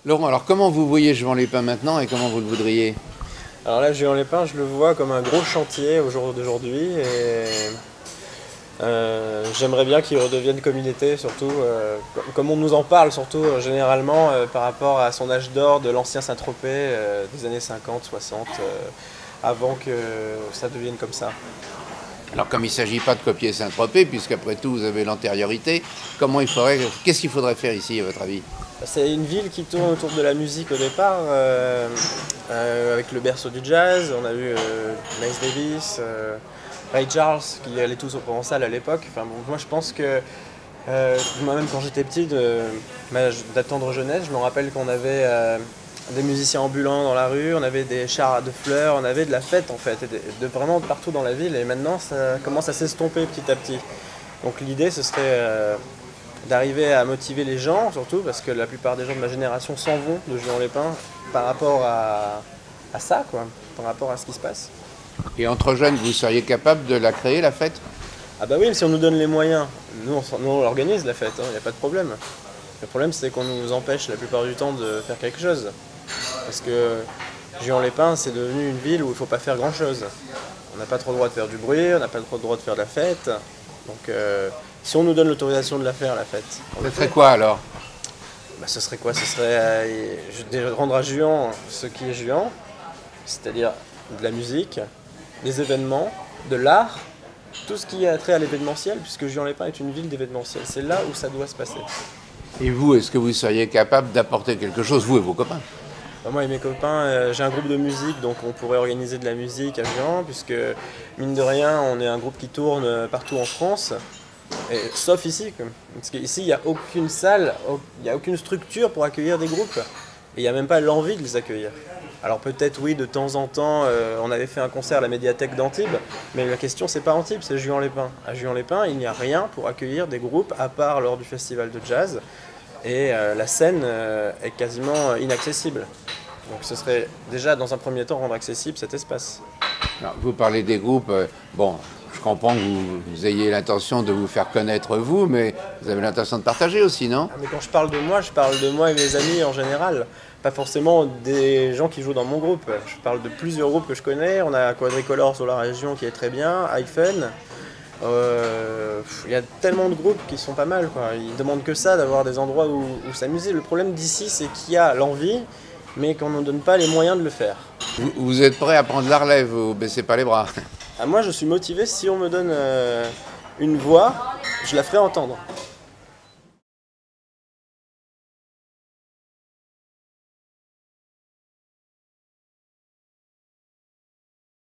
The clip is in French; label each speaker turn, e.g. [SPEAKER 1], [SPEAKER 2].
[SPEAKER 1] Laurent, alors comment vous voyez Juan-les-Pins maintenant et comment vous le voudriez?
[SPEAKER 2] Alors là, Juan-les-Pins, je le vois comme un gros chantier au jour d'aujourd'hui et j'aimerais bien qu'il redevienne communauté, surtout comme on nous en parle, surtout généralement par rapport à son âge d'or de l'ancien Saint-Tropez des années 50, 60, avant que ça devienne comme ça.
[SPEAKER 1] Alors comme il ne s'agit pas de copier Saint-Tropez, puisqu'après tout vous avez l'antériorité, qu'est-ce qu'il faudrait faire ici à votre avis?
[SPEAKER 2] C'est une ville qui tourne autour de la musique au départ, avec le berceau du jazz. On a eu Miles Davis, Ray Charles, qui allaient tous au Provençal à l'époque. Enfin, bon, moi je pense que, moi-même quand j'étais petit, de ma tendre jeunesse, je me rappelle qu'on avait des musiciens ambulants dans la rue, on avait des chars de fleurs, on avait de la fête en fait, vraiment partout dans la ville. Et maintenant ça commence à s'estomper petit à petit. Donc l'idée ce serait d'arriver à motiver les gens, surtout parce que la plupart des gens de ma génération s'en vont de Juan-les-Pins par rapport à ça, quoi, par rapport à ce qui se passe.
[SPEAKER 1] Et entre jeunes, vous seriez capable de la créer, la fête?
[SPEAKER 2] Ah bah oui, mais si on nous donne les moyens, nous on organise la fête, il n'y a pas de problème. Le problème c'est qu'on nous empêche la plupart du temps de faire quelque chose. Parce que Juan-les-Pins c'est devenu une ville où il ne faut pas faire grand chose. On n'a pas trop le droit de faire du bruit, on n'a pas trop le droit de faire de la fête. Donc si on nous donne l'autorisation de la faire, la fête.
[SPEAKER 1] Ce serait quoi alors?
[SPEAKER 2] Bah, ce serait quoi? Ce serait rendre à Juan ce qui est Juan, c'est-à-dire de la musique, des événements, de l'art, tout ce qui a trait à l'événementiel, puisque Juan-les-Pins est une ville d'événementiel. C'est là où ça doit se passer.
[SPEAKER 1] Et vous, est-ce que vous seriez capable d'apporter quelque chose, vous et vos copains?
[SPEAKER 2] Bah, moi et mes copains, j'ai un groupe de musique, donc on pourrait organiser de la musique à Juan, puisque mine de rien, on est un groupe qui tourne partout en France. Sauf ici, parce qu'ici il n'y a aucune salle, il n'y a aucune structure pour accueillir des groupes. Et il n'y a même pas l'envie de les accueillir. Alors peut-être oui, de temps en temps, on avait fait un concert à la médiathèque d'Antibes, mais la question c'est pas Antibes, c'est Juan-les-Pins. À Juan-les-Pins, il n'y a rien pour accueillir des groupes, à part lors du festival de jazz, et la scène est quasiment inaccessible. Donc ce serait déjà dans un premier temps rendre accessible cet espace.
[SPEAKER 1] Alors, vous parlez des groupes, bon, je comprends que vous ayez l'intention de vous faire connaître vous, mais vous avez l'intention de partager aussi, non?
[SPEAKER 2] Ah, mais quand je parle de moi et mes amis en général, pas forcément des gens qui jouent dans mon groupe. Je parle de plusieurs groupes que je connais. On a Quadricolore sur la région qui est très bien, Hyphen. Il y a tellement de groupes qui sont pas mal, quoi. Ils demandent que ça, d'avoir des endroits où s'amuser. Le problème d'ici, c'est qu'il y a l'envie, mais qu'on ne donne pas les moyens de le faire.
[SPEAKER 1] Vous êtes prêt à prendre la relève, vous baissez pas les bras?
[SPEAKER 2] Ah, moi, je suis motivé. Si on me donne une voix, je la ferai entendre.